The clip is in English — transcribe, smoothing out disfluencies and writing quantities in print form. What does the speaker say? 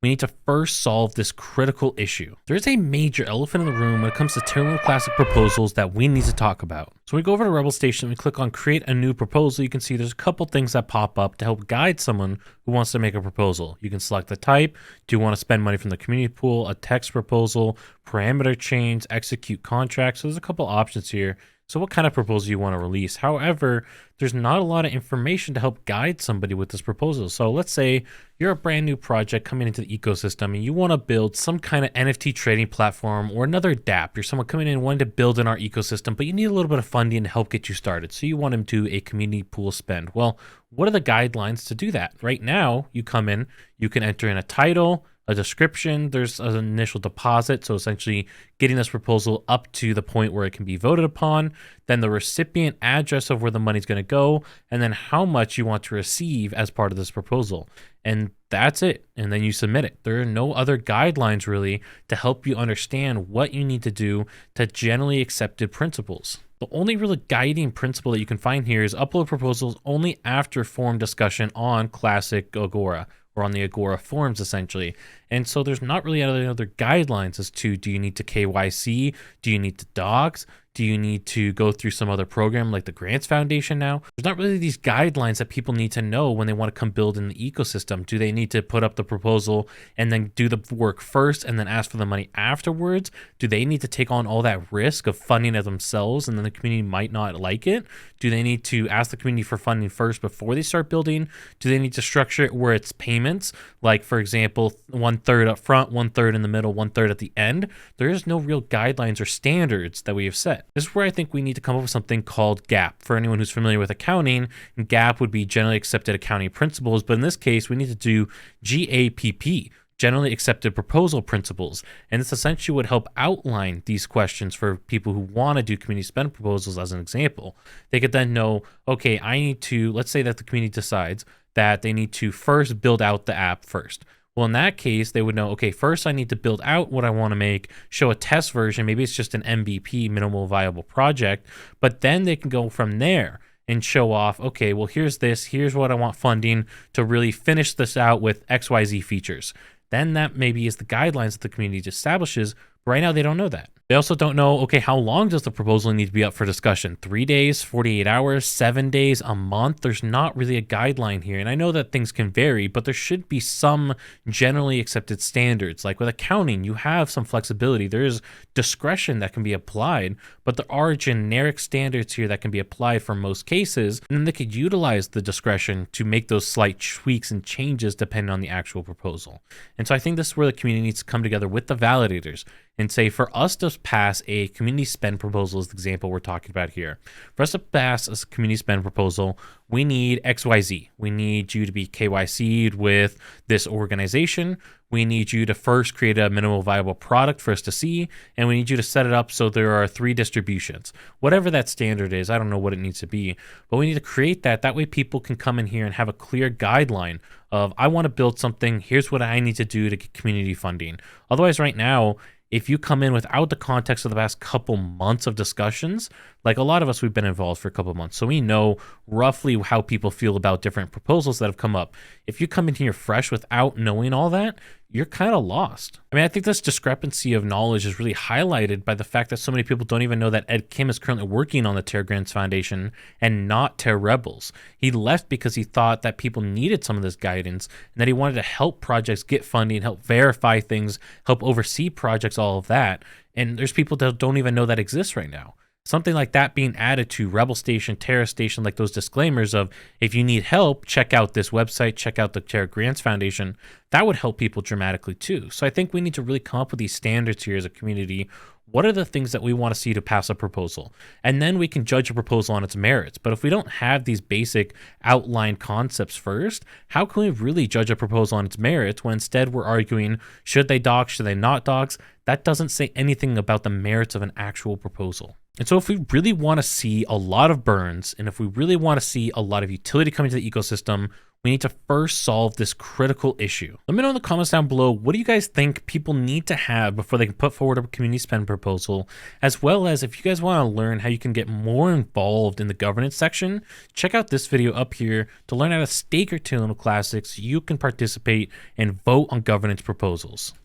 we need to first solve this critical issue. There is a major elephant in the room when it comes to Terra Luna Classic proposals that we need to talk about. So we go over to Rebel Station, we click on create a new proposal. You can see there's a couple things that pop up to help guide someone who wants to make a proposal. You can select the type. Do you want to spend money from the community pool, a text proposal, parameter change, execute contract? So there's a couple options here. So what kind of proposal you want to release. However, there's not a lot of information to help guide somebody with this proposal. So let's say you're a brand new project coming into the ecosystem and you want to build some kind of NFT trading platform or another Dapps. You're someone coming in wanting to build in our ecosystem, but you need a little bit of funding to help get you started. So you want to do a community pool spend. Well, what are the guidelines to do that? Right now, you come in, you can enter in a title, a description, there's an initial deposit, so essentially getting this proposal up to the point where it can be voted upon, then the recipient address of where the money's going to go, and then how much you want to receive as part of this proposal. And that's it. And then you submit it. There are no other guidelines really to help you understand what you need to do to generally accepted principles. The only really guiding principle that you can find here is upload proposals only after forum discussion on Classic Agora, or on the Agora forums essentially. And so there's not really any other guidelines as to, do you need to KYC? Do you need to docs? Do you need to go through some other program like the Grants Foundation now? There's not really these guidelines that people need to know when they want to come build in the ecosystem. Do they need to put up the proposal and then do the work first and then ask for the money afterwards? Do they need to take on all that risk of funding it themselves and then the community might not like it? Do they need to ask the community for funding first before they start building? Do they need to structure it where it's payments? Like, for example, 1/3 up front, 1/3 in the middle, 1/3 at the end? There is no real guidelines or standards that we have set. This is where I think we need to come up with something called GAAP. For anyone who's familiar with accounting, GAAP would be generally accepted accounting principles, but in this case, we need to do GAAP, generally accepted proposal principles. And this essentially would help outline these questions for people who want to do community spend proposals as an example. They could then know, okay, I need to, let's say that the community decides that they need to first build out the app first. Well, in that case, they would know, okay, first I need to build out what I want to make, show a test version. Maybe it's just an MVP, minimal viable project, but then they can go from there and show off, okay, well, here's this, here's what I want funding to really finish this out with XYZ features. Then that maybe is the guidelines that the community establishes. But right now, they don't know that. They also don't know, okay, how long does the proposal need to be up for discussion? 3 days, 48 hours, 7 days, a month? There's not really a guideline here. And I know that things can vary, but there should be some generally accepted standards. Like with accounting, you have some flexibility. There is discretion that can be applied, but there are generic standards here that can be applied for most cases. And then they could utilize the discretion to make those slight tweaks and changes depending on the actual proposal. And so I think this is where the community needs to come together with the validators and say, for us to pass a community spend proposal is the example we're talking about here. For us to pass a community spend proposal, we need XYZ. We need you to be KYC'd with this organization. We need you to first create a minimal viable product for us to see, and we need you to set it up so there are 3 distributions. Whatever that standard is, I don't know what it needs to be, but we need to create that. That way people can come in here and have a clear guideline of, I want to build something, here's what I need to do to get community funding. Otherwise, right now, if you come in without the context of the past couple months of discussions, like a lot of us, we've been involved for a couple months, so we know roughly how people feel about different proposals that have come up. If you come in here fresh without knowing all that, you're kind of lost. I mean, I think this discrepancy of knowledge is really highlighted by the fact that so many people don't even know that Ed Kim is currently working on the Terra Grants Foundation and not Terra Rebels. He left because he thought that people needed some of this guidance and that he wanted to help projects get funding, help verify things, help oversee projects, all of that. And there's people that don't even know that exists right now. Something like that being added to Rebel Station, Terra Station, like those disclaimers of, if you need help, check out this website, check out the Terra Grants Foundation, that would help people dramatically too. So I think we need to really come up with these standards here as a community. What are the things that we want to see to pass a proposal? And then we can judge a proposal on its merits. But if we don't have these basic outline concepts first, how can we really judge a proposal on its merits when instead we're arguing, should they dox, should they not dox? That doesn't say anything about the merits of an actual proposal. And so if we really want to see a lot of burns, and if we really want to see a lot of utility coming to the ecosystem, we need to first solve this critical issue. Let me know in the comments down below, what do you guys think people need to have before they can put forward a community spend proposal? As well as if you guys want to learn how you can get more involved in the governance section, check out this video up here to learn how to stake your Terra Luna Classic so you can participate and vote on governance proposals.